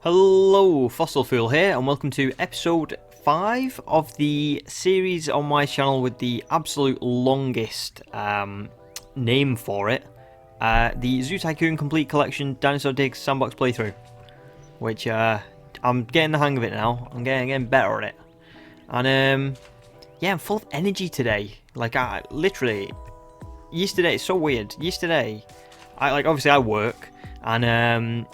Hello, Fossil Fuel here, and welcome to episode 5 of the series on my channel with the absolute longest name for it. The Zoo Tycoon Complete Collection Dinosaur Digs Sandbox Playthrough. Which, I'm getting the hang of it now. I'm getting better at it. And, yeah, I'm full of energy today. Like, yesterday, it's so weird. Yesterday, obviously I work, and,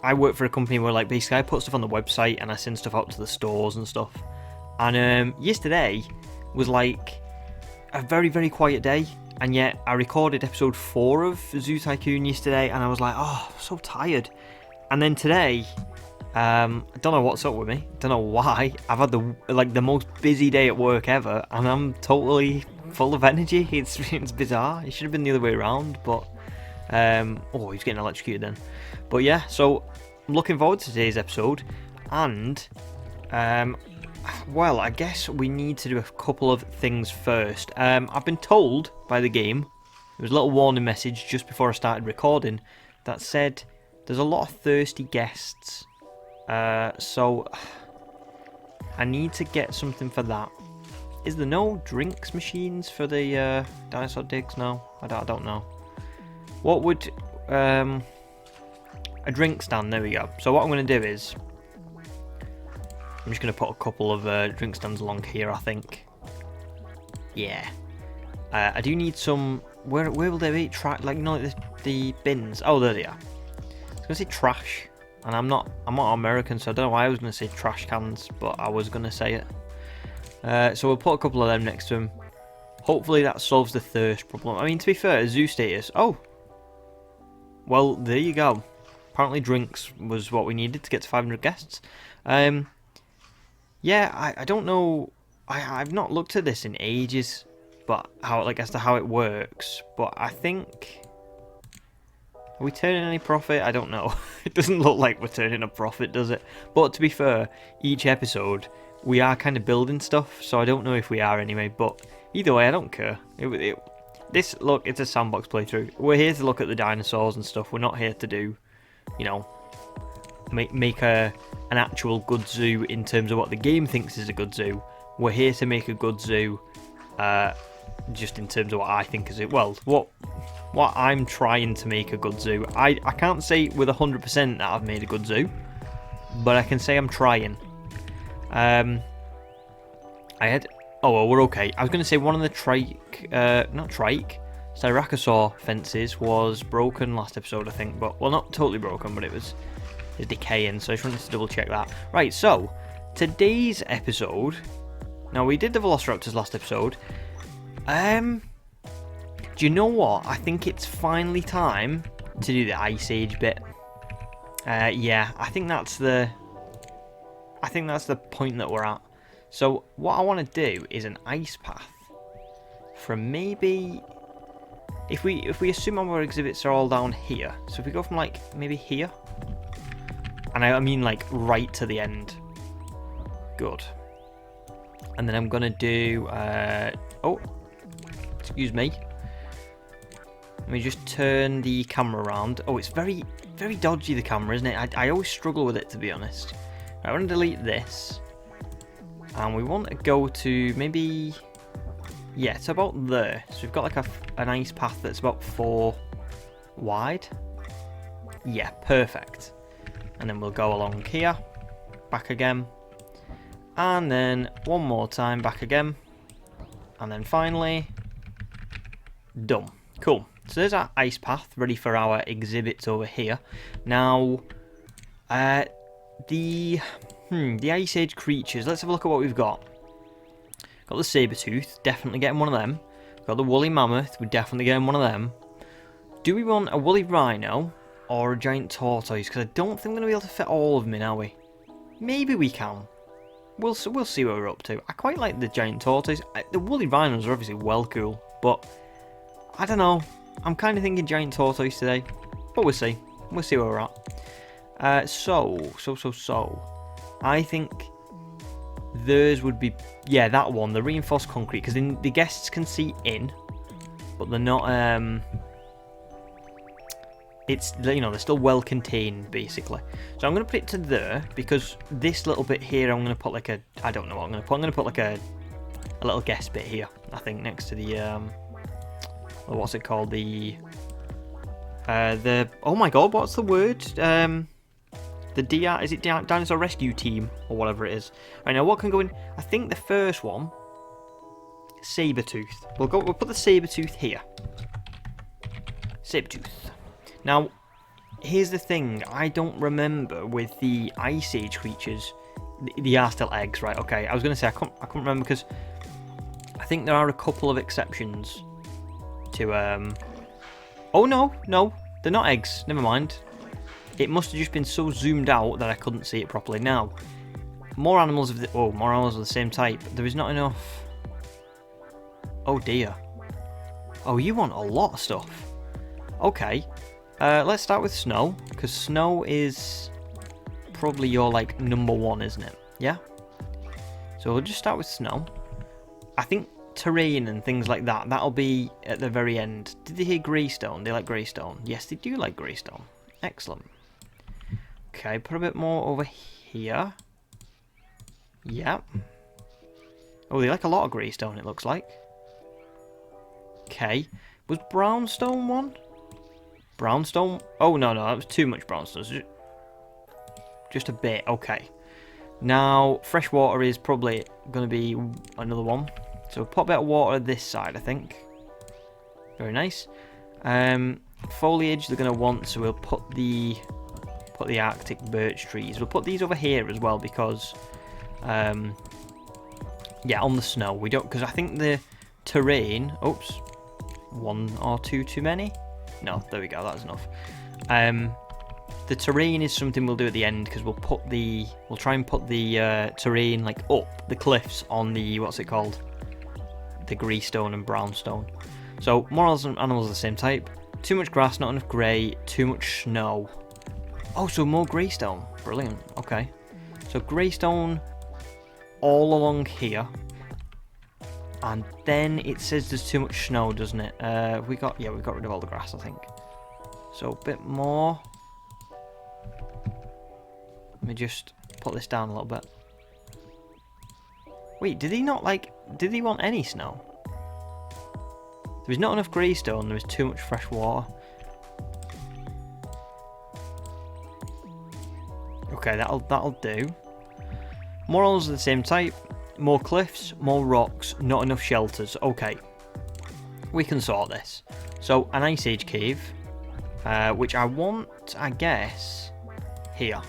I work for a company where, like, basically I put stuff on the website and I send stuff out to the stores and stuff. And yesterday was like a very, very quiet day, and yet I recorded episode 4 of Zoo Tycoon yesterday, and I was like, oh, so tired. And then today, I don't know what's up with me. Don't know why. I've had the most busy day at work ever, and I'm totally full of energy. It's bizarre. It should have been the other way around, but oh, he's getting electrocuted then. But yeah, so I'm looking forward to today's episode, and well, I guess we need to do a couple of things first. I've been told by the game, there was a little warning message just before I started recording that said there's a lot of thirsty guests, so I need to get something for that. Is there no drinks machines for the Dinosaur Digs now? I don't know. What would a drink stand? There we go. So what I'm going to do is I'm just going to put a couple of drink stands along here, I think. Yeah. I do need some. Where will they be? Like, you know, like the bins. Oh, there they are. I was going to say trash, and I'm not American, so I don't know why I was going to say trash cans, but I was going to say it. So we'll put a couple of them next to them. Hopefully that solves the thirst problem. I mean, to be fair, zoo status. Oh. Well, there you go. Apparently drinks was what we needed to get to 500 guests. Yeah, I don't know. I've not looked at this in ages, but as to how it works. But I think, are we turning any profit? I don't know. It doesn't look like we're turning a profit, does it? But to be fair, each episode we are kind of building stuff, so I don't know if we are anyway. But either way, I don't care. Look, it's a sandbox playthrough. We're here to look at the dinosaurs and stuff. We're not here to do, you know, make an actual good zoo in terms of what the game thinks is a good zoo. We're here to make a good zoo, just in terms of what I think is it. Well, what I'm trying to make a good zoo. I can't say with 100% that I've made a good zoo, but I can say I'm trying. Oh, well, we're okay. I was going to say one of the Styracosaur fences was broken last episode, I think. But, well, not totally broken, but it's decaying. So I just wanted to double check that. Right, so today's episode. Now, we did the Velociraptors last episode. Do you know what? I think it's finally time to do the Ice Age bit. Yeah, I think that's the point that we're at. So what I want to do is an ice path from maybe, if we assume our exhibits are all down here, so if we go from like maybe here, and I mean like right to the end, good. And then I'm gonna do oh, excuse me, let me just turn the camera around. Oh, it's very, very dodgy, the camera, isn't it? I always struggle with it, to be honest. Right, I want to delete this. And we want to go to maybe, yeah, it's about there. So we've got like an ice path that's about 4 wide. Yeah, perfect. And then we'll go along here, back again. And then one more time, back again. And then finally, done. Cool. So there's our ice path ready for our exhibits over here. Now, the Ice Age creatures. Let's have a look at what we've got. Got the saber-tooth, definitely getting one of them. Got the woolly mammoth, we're definitely getting one of them. Do we want a woolly rhino or a giant tortoise? Because I don't think we're going to be able to fit all of them in, are we? Maybe we can. We'll see what we're up to. I quite like the giant tortoise. The woolly rhinos are obviously well cool, but I don't know. I'm kind of thinking giant tortoise today, but we'll see. We'll see where we're at. So. I think theirs would be, yeah, that one, the reinforced concrete, because then the guests can see in, but they're not, it's, you know, they're still well contained basically. So I'm going to put it to there, because this little bit here I'm going to put like a, I don't know what I'm going to put. I'm going to put like a little guest bit here, I think, next to the what's it called, the oh my god, what's the word, the DR, is it Dinosaur Rescue Team or whatever it is. Right, now what can go in? I think the first one, Sabertooth. We'll put the Sabertooth here. Sabertooth. Now, here's the thing. I don't remember with the Ice Age creatures. They are still eggs, right? Okay. I was gonna say I couldn't remember, because I think there are a couple of exceptions to Oh no, they're not eggs. Never mind. It must have just been so zoomed out that I couldn't see it properly. Now, more animals of the same type. There is not enough. Oh dear. Oh, you want a lot of stuff. Okay. Let's start with snow, because snow is probably your like number one, isn't it? Yeah. So we'll just start with snow. I think terrain and things like that, that'll be at the very end. Did they hear greystone? They like greystone. Yes, they do like greystone. Excellent. Okay, put a bit more over here. Yep. Oh, they like a lot of greystone, it looks like. Okay. Was brownstone one? Brownstone? Oh, no, that was too much brownstone. Just a bit. Okay. Now, fresh water is probably going to be another one. So put a bit of water this side, I think. Very nice. Foliage they're going to want, so we'll put the Arctic birch trees. We'll put these over here as well, because yeah, on the snow we don't, because I think the terrain, oops, one or two too many. No, there we go, that's enough. The terrain is something we'll do at the end, because we'll try and put the terrain like up the cliffs on the, what's it called, the greystone and brownstone. So more animals of the same type. Too much grass, not enough grey. Too much snow. Oh, so more greystone. Brilliant. Okay. So greystone all along here. And then it says there's too much snow, doesn't it? We got rid of all the grass, I think. So a bit more. Let me just put this down a little bit. Wait, did he want any snow? There was not enough greystone, there was too much fresh water. Okay, that'll do. More animals of the same type. More cliffs, more rocks, not enough shelters. Okay. We can sort this. So, an Ice Age cave. Which I want, I guess, here.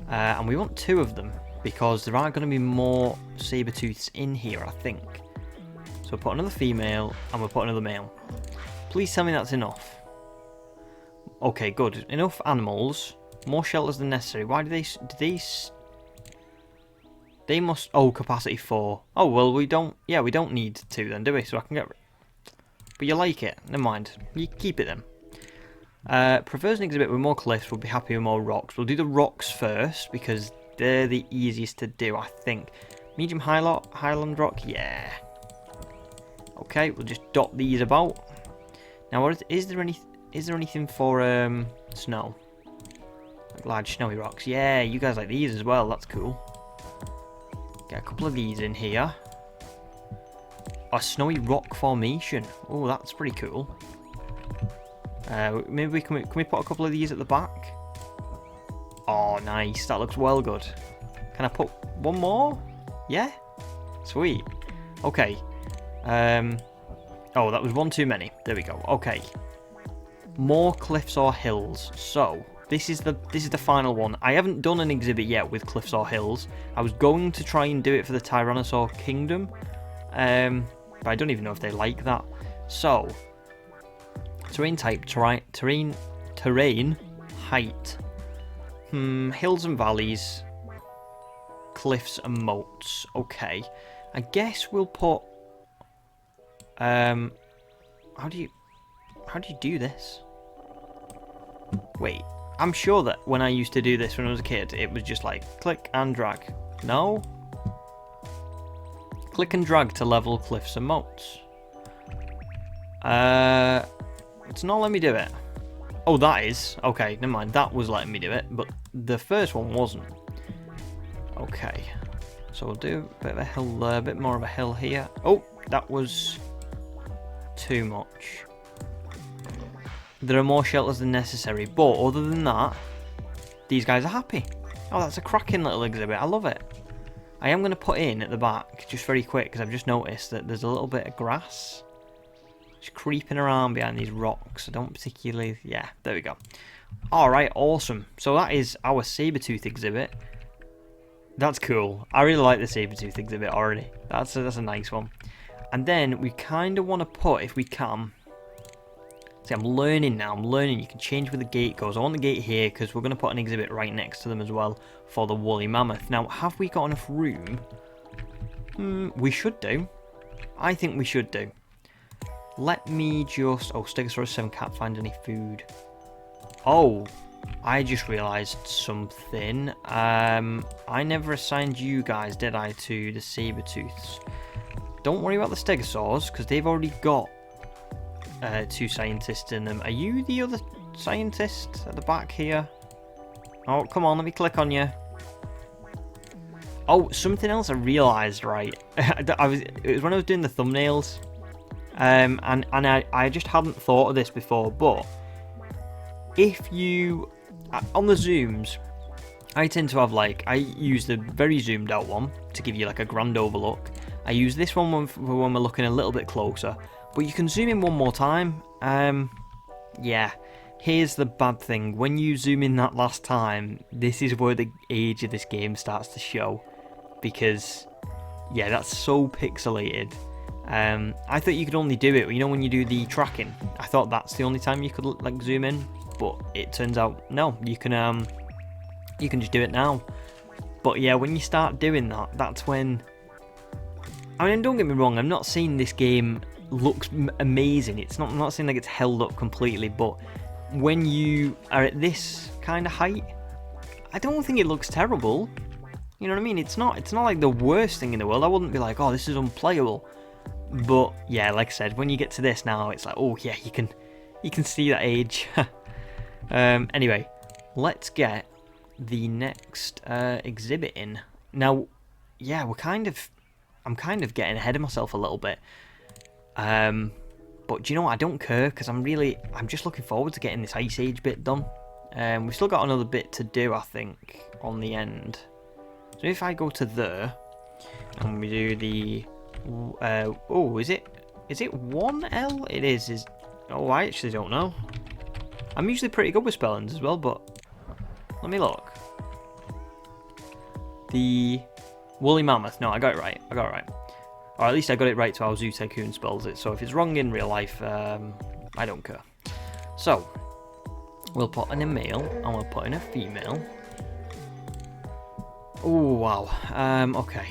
And we want 2 of them, because there are going to be more saber-tooths in here, I think. So we'll put another female, and we'll put another male. Please tell me that's enough. Okay, good. Enough animals. More shelters than necessary. Why do they must... Oh, capacity 4. Oh, well, we don't need 2 then, do we? So I can get... But you like it. Never mind. You keep it then. Prefers an exhibit with more cliffs. We'll be happy with more rocks. We'll do the rocks first, because they're the easiest to do, I think. Medium highland rock? Yeah. Okay, we'll just dot these about. Now, is there anything for snow? Like large snowy rocks? Yeah, you guys like these as well. That's cool. Get a couple of these in here. A snowy rock formation. Oh, that's pretty cool. Maybe can we put a couple of these at the back? Oh, nice. That looks well good. Can I put one more? Yeah? Sweet. Okay. Oh, that was one too many. There we go. Okay. More cliffs or hills. So, this is the final one. I haven't done an exhibit yet with cliffs or hills. I was going to try and do it for the Tyrannosaur Kingdom. But I don't even know if they like that. So, terrain type, terrain, height. Hills and valleys, cliffs and moats. Okay, I guess we'll put. How do you do this? Wait, I'm sure that when I used to do this when I was a kid, it was just like click and drag. No. Click and drag to level cliffs and moats. It's not letting me do it. Oh, that is. Okay, never mind. That was letting me do it, but the first one wasn't. Okay. So we'll do a bit of a hill there, a bit more of a hill here. Oh, that was too much. There are more shelters than necessary, but other than that, these guys are happy. Oh, that's a cracking little exhibit. I love it. I am going to put in at the back, just very quick, because I've just noticed that there's a little bit of grass just creeping around behind these rocks. I don't particularly... Yeah, there we go. Alright, awesome. So that is our saber-tooth exhibit. That's cool. I really like the saber-tooth exhibit already. That's a nice one. And then we kind of want to put, if we can... See, I'm learning now. I'm learning. You can change where the gate goes. I want the gate here because we're going to put an exhibit right next to them as well for the woolly mammoth. Now, have we got enough room? We should do. I think we should do. Let me just... Oh, Stegosaurus 7 can't find any food. Oh, I just realised something. I never assigned you guys, did I, to the saber-tooths? Don't worry about the Stegosaurs because they've already got 2 scientists in them. Are you the other scientist at the back here? Oh, come on, let me click on you. Oh, something else I realised, right? It was when I was doing the thumbnails. And I just hadn't thought of this before, but if you... On the zooms, I tend to have I use the very zoomed out one to give you like a grand overlook. I use this one for when we're looking a little bit closer. But you can zoom in one more time. Yeah, here's the bad thing. When you zoom in that last time, this is where the age of this game starts to show. Because, yeah, that's so pixelated. I thought you could only do it, you know, when you do the tracking. I thought that's the only time you could, zoom in. But it turns out, no, you can just do it now. But, yeah, when you start doing that, that's when... I mean, don't get me wrong, I'm not saying this game looks amazing. I'm not saying it's held up completely, but when you are at this kind of height, I don't think it looks terrible. You know what I mean? It's not like the worst thing in the world. I wouldn't be like, oh, this is unplayable. But yeah, like I said, when you get to this now, it's like, oh yeah, you can see that age. Anyway, let's get the next exhibit in. Now, yeah, I'm kind of getting ahead of myself a little bit. But do you know what? I don't care because I'm just looking forward to getting this Ice Age bit done. We've still got another bit to do, I think, on the end. So if I go to there and we do the oh, is it 1L? It is. Oh, I actually don't know. I'm usually pretty good with spellings as well, but let me look. The woolly mammoth. No, I got it right. Or at least I got it right to how Tycoon spells it. So if it's wrong in real life, I don't care. So we'll put in a male and we'll put in a female. Oh wow. Okay.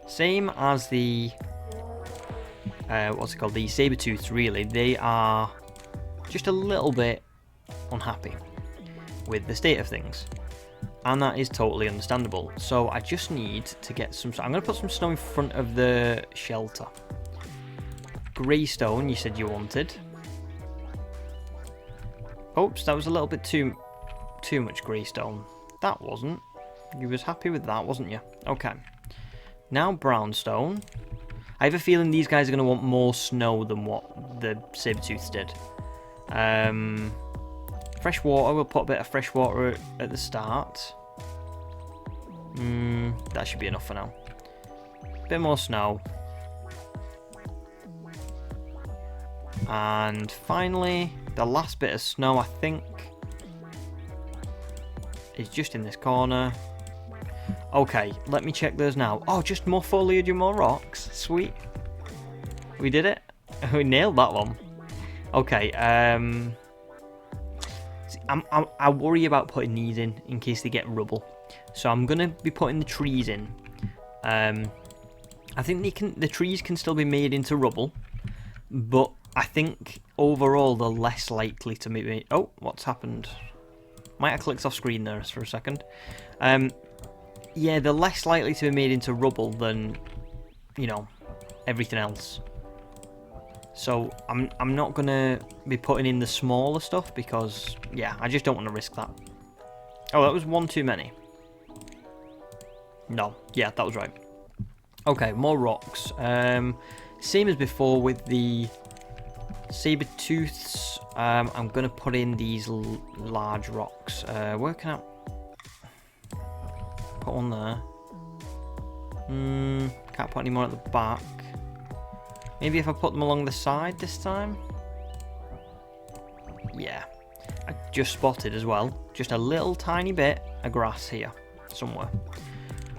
Same as the what's it called? The saber-tooths. Really, they are just a little bit unhappy with the state of things. And that is totally understandable. So I just need to get some... I'm going to put some snow in front of the shelter. Greystone, you said you wanted. Oops, that was a little bit too much greystone. That wasn't. You was happy with that, wasn't you? Okay. Now brownstone. I have a feeling these guys are going to want more snow than what the saber-tooths did. Fresh water, we'll put a bit of fresh water at the start. That should be enough for now. Bit more snow. And finally, the last bit of snow, I think, is just in this corner. Okay, let me check those now. Oh, just more foliage and more rocks. Sweet. We did it. We nailed that one. Okay, I worry about putting these in case they get rubble. So I'm going to be putting the trees in. I think the trees can still be made into rubble. But I think overall they're less likely to be made... Oh, what's happened? Might have clicked off screen there for a second. Yeah, they're less likely to be made into rubble than, you know, everything else. So I'm not gonna be putting in the smaller stuff because, yeah, I just don't want to risk that. Oh, that was one too many. No, yeah, that was right. Okay, more rocks. Same as before with the saber-tooths. I'm gonna put in these large rocks. Where can I put one there? Can't put any more at the back. Maybe if I put them along the side this time? Yeah. I just spotted as well, just a little tiny bit of grass here, somewhere.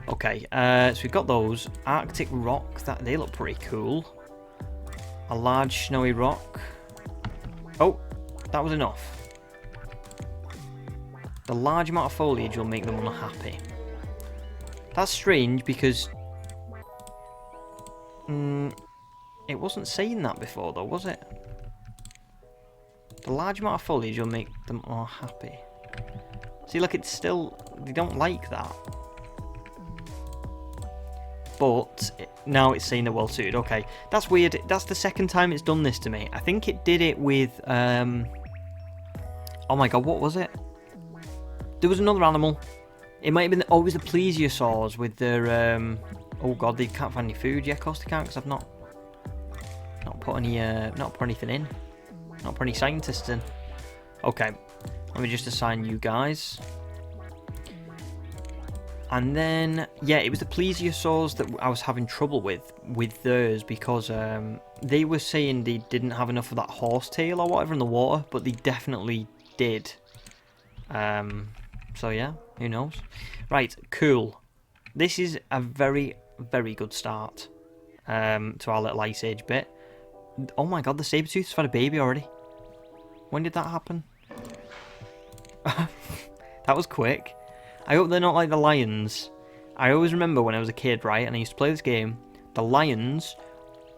Okay, so we've got those. Arctic rock, they look pretty cool. A large snowy rock. Oh, that was enough. The large amount of foliage will make them unhappy. That's strange because... it wasn't saying that before though, was it? The large amount of foliage will make them unhappy. See, look, it's still... They don't like that. But now it's saying they're well suited. Okay, that's weird. That's the second time it's done this to me. I think it did it with... oh my god, what was it? There was another animal. It might have been... Oh, it was the plesiosaurs with their... oh god, they can't find any food. Yeah, of course they can't, because I've not put any... not put anything in. Not put any scientists in. Okay, let me just assign you guys. And then, yeah, it was the plesiosaurs that I was having trouble with theirs because they were saying they didn't have enough of that horsetail or whatever in the water, but they definitely did. So yeah, who knows? Right, cool. This is a very, very good start to our little Ice Age bit. Oh my god, the saber-tooth's had a baby already. When did that happen? That was quick. I hope they're not like the lions. I always remember when I was a kid, right, and I used to play this game, the lions,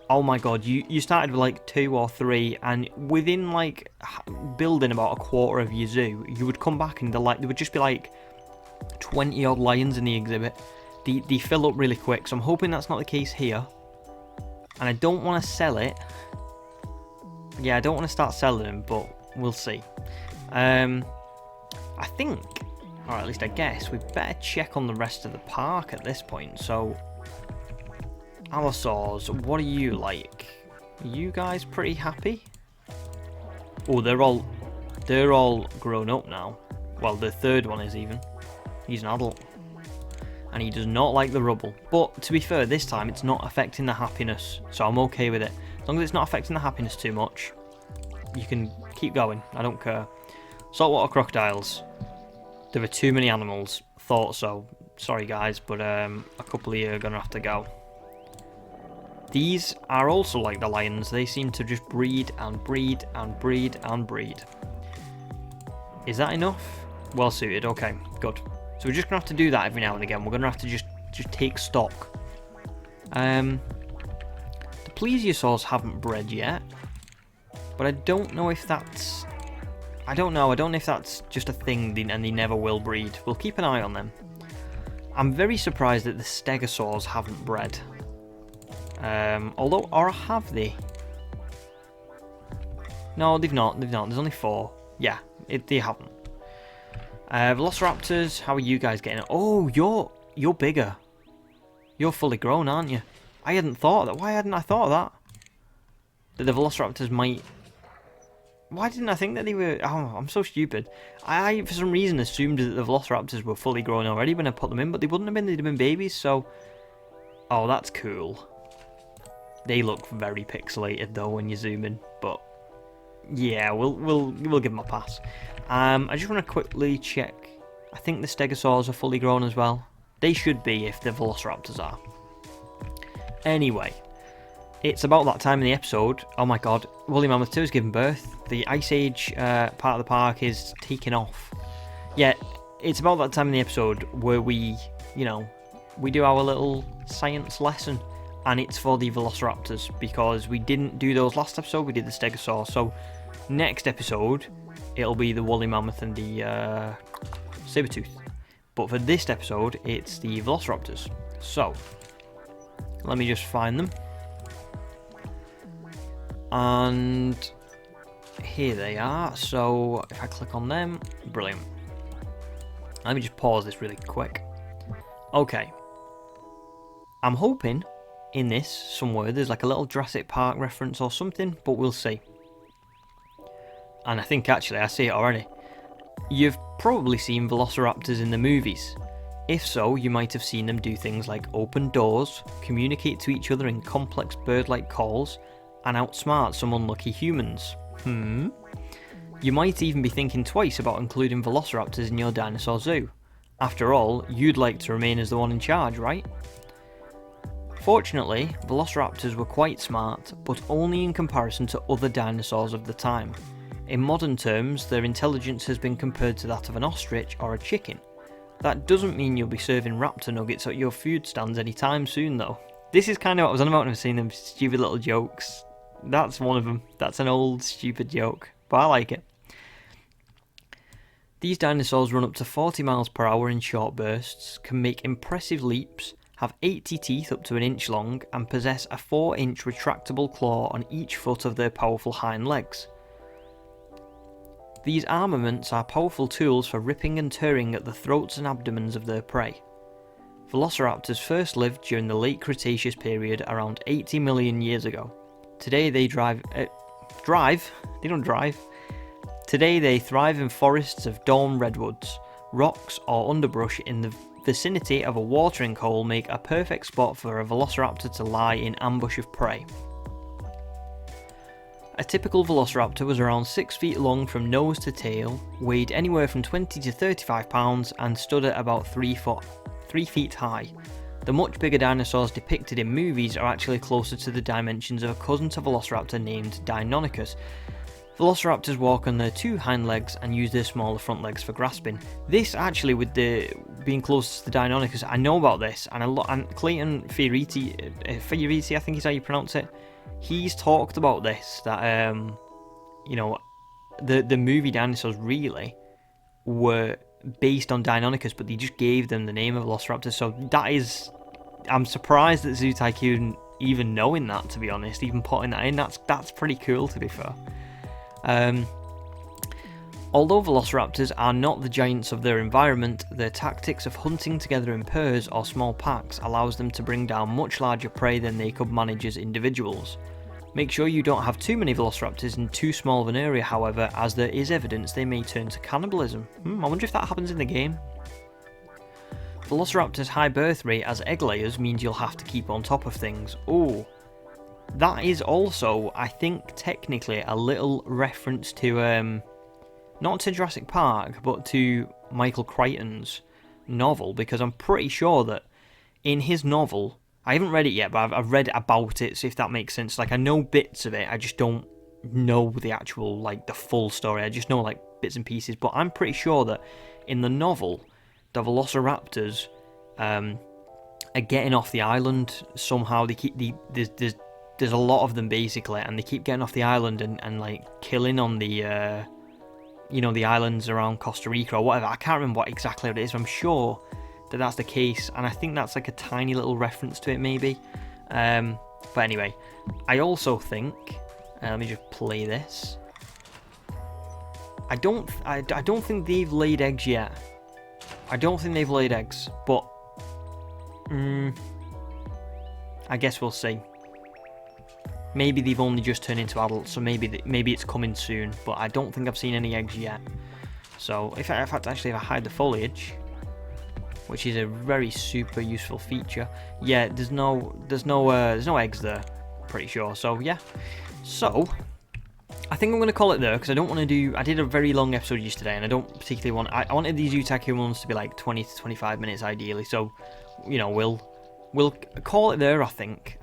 oh my god, you started with like 2 or 3, and within like building about a quarter of your zoo, you would come back and there would just be like 20 odd lions in the exhibit. They fill up really quick, so I'm hoping that's not the case here. And I don't want to sell it. Yeah, I don't want to start selling them, but we'll see. I think... Or at least I guess we better check on the rest of the park at this point. So, allosaurs, what are you like? Are you guys pretty happy? Oh, they're all grown up now. Well, the third one is even. He's an adult. And he does not like the rubble. But to be fair, this time it's not affecting the happiness. So I'm okay with it. As long as it's not affecting the happiness too much, you can keep going. I don't care. Saltwater crocodiles. There were too many animals. Thought so. Sorry guys, but a couple of you are going to have to go. These are also like the lions. They seem to just breed and breed and breed and breed. Is that enough? Well suited. Okay, good. So we're just going to have to do that every now and again. We're going to have to just take stock. The plesiosaurs haven't bred yet. But I don't know if that's... I don't know if that's just a thing and they never will breed. We'll keep an eye on them. I'm very surprised that the stegosaurs haven't bred. Or have they? No, they've not. There's only 4. Yeah, they haven't. Velociraptors, how are you guys getting? Oh, you're bigger. You're fully grown, aren't you? I hadn't thought of that. Why hadn't I thought of that? That the Velociraptors might... Why didn't I think that they were... Oh, I'm so stupid. I for some reason, assumed that the Velociraptors were fully grown already when I put them in, but they wouldn't have been. They'd have been babies, so... Oh, that's cool. They look very pixelated, though, when you zoom in, but... Yeah, we'll give them a pass. I just want to quickly check. I think the Stegosaurs are fully grown as well. They should be if the Velociraptors are. Anyway... It's about that time in the episode. Oh my god, Woolly Mammoth 2 has given birth. The Ice Age part of the park is taking off. Yeah, it's about that time in the episode where we, we do our little science lesson. And it's for the Velociraptors, because we didn't do those last episode, we did the Stegosaur. So, next episode, it'll be the Woolly Mammoth and the Sabertooth. But for this episode, it's the Velociraptors. So, let me just find them. And here they are. So if I click on them, brilliant. Let me just pause this really quick. Okay. I'm hoping in this somewhere there's like a little Jurassic Park reference or something, but we'll see. And I think actually I see it already. You've probably seen velociraptors in the movies. If so, you might have seen them do things like open doors, communicate to each other in complex bird-like calls, and outsmart some unlucky humans. You might even be thinking twice about including velociraptors in your dinosaur zoo. After all, you'd like to remain as the one in charge, right? Fortunately, velociraptors were quite smart, but only in comparison to other dinosaurs of the time. In modern terms, their intelligence has been compared to that of an ostrich or a chicken. That doesn't mean you'll be serving raptor nuggets at your food stands anytime soon though. This is kind of what I was on about when I was seeing them stupid little jokes. That's one of them. That's an old stupid joke, but I like it. These dinosaurs run up to 40 miles per hour in short bursts, can make impressive leaps, have 80 teeth up to an inch long, and possess a 4-inch retractable claw on each foot of their powerful hind legs. These armaments are powerful tools for ripping and tearing at the throats and abdomens of their prey. Velociraptors first lived during the late Cretaceous period around 80 million years ago. Today they Today they thrive in forests of dorm redwoods. Rocks or underbrush in the vicinity of a watering hole make a perfect spot for a velociraptor to lie in ambush of prey. A typical velociraptor was around 6 feet long from nose to tail, weighed anywhere from 20 to 35 pounds, and stood at about 3 feet high. The much bigger dinosaurs depicted in movies are actually closer to the dimensions of a cousin to Velociraptor named Deinonychus. Velociraptors walk on their 2 hind legs and use their smaller front legs for grasping. This actually, with the being close to the Deinonychus, I know about this, and Clayton Fioriti, I think is how you pronounce it. He's talked about this, that the movie dinosaurs really were based on Deinonychus, but they just gave them the name of Velociraptor. So that is, I'm surprised that Zoo Tycoon even knowing that, to be honest, even putting that in. That's pretty cool, to be fair. Although velociraptors are not the giants of their environment, their tactics of hunting together in pairs or small packs allows them to bring down much larger prey than they could manage as individuals. Make sure you don't have too many velociraptors in too small of an area, however, as there is evidence they may turn to cannibalism. I wonder if that happens in the game. Velociraptors' high birth rate as egg layers means you'll have to keep on top of things. Oh, that is also, I think, technically a little reference to not to Jurassic Park, but to Michael Crichton's novel, because I'm pretty sure that in his novel, I haven't read it yet, but I've read about it, so if that makes sense. Like, I know bits of it, I just don't know the actual, like, the full story. I just know, like, bits and pieces, but I'm pretty sure that in the novel, the Velociraptors are getting off the island somehow. They keep, there's a lot of them, basically, and they keep getting off the island and like, killing on the, the islands around Costa Rica or whatever. I can't remember what exactly it is, but I'm sure that that's the case, and I think that's like a tiny little reference to it, maybe. But anyway, I also think, let me just play this. I don't think they've laid eggs yet. I don't think they've laid eggs, but I guess we'll see. Maybe they've only just turned into adults, so maybe it's coming soon, but I don't think I've seen any eggs yet. So if I hide the foliage, which is a very super useful feature, yeah, there's no eggs there, pretty sure. So yeah, so I think I'm going to call it there, because I don't want to do, I did a very long episode yesterday, and I don't particularly want, I wanted these Zoo Tycoon ones to be like 20 to 25 minutes ideally, so, we'll call it there, I think.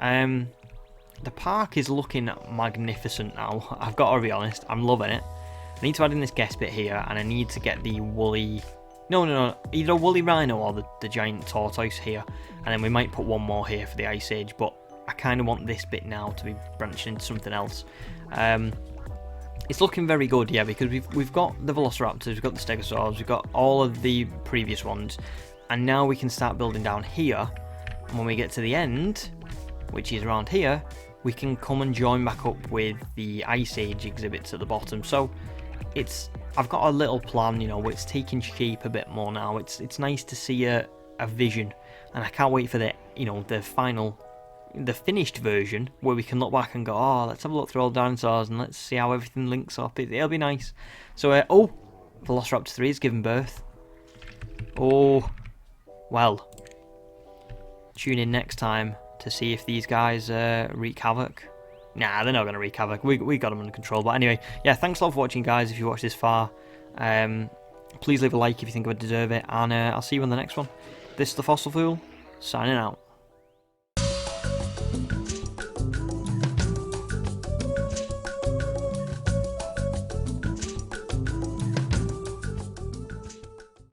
The park is looking magnificent now, I've got to be honest, I'm loving it. I need to add in this guest bit here, and I need to get the woolly, either a woolly rhino or the giant tortoise here, and then we might put one more here for the Ice Age, but I kind of want this bit now to be branching into something else. It's looking very good, yeah, because we've got the Velociraptors, we've got the Stegosaurs, we've got all of the previous ones, and now we can start building down here, and when we get to the end, which is around here, we can come and join back up with the Ice Age exhibits at the bottom. So I've got a little plan, you know, it's taking shape a bit more now. It's nice to see a vision, and I can't wait for the, you know, the finished version where we can look back and go, oh, let's have a look through all the dinosaurs and let's see how everything links up. It'll be nice. So, oh, Velociraptor 3 has given birth. Oh, well, tune in next time to see if these guys wreak havoc. Nah, they're not going to wreak havoc. We got them under control. But anyway, yeah, thanks a lot for watching, guys, if you watched this far. Please leave a like if you think I deserve it, and I'll see you on the next one. This is the Fossil Fool, signing out.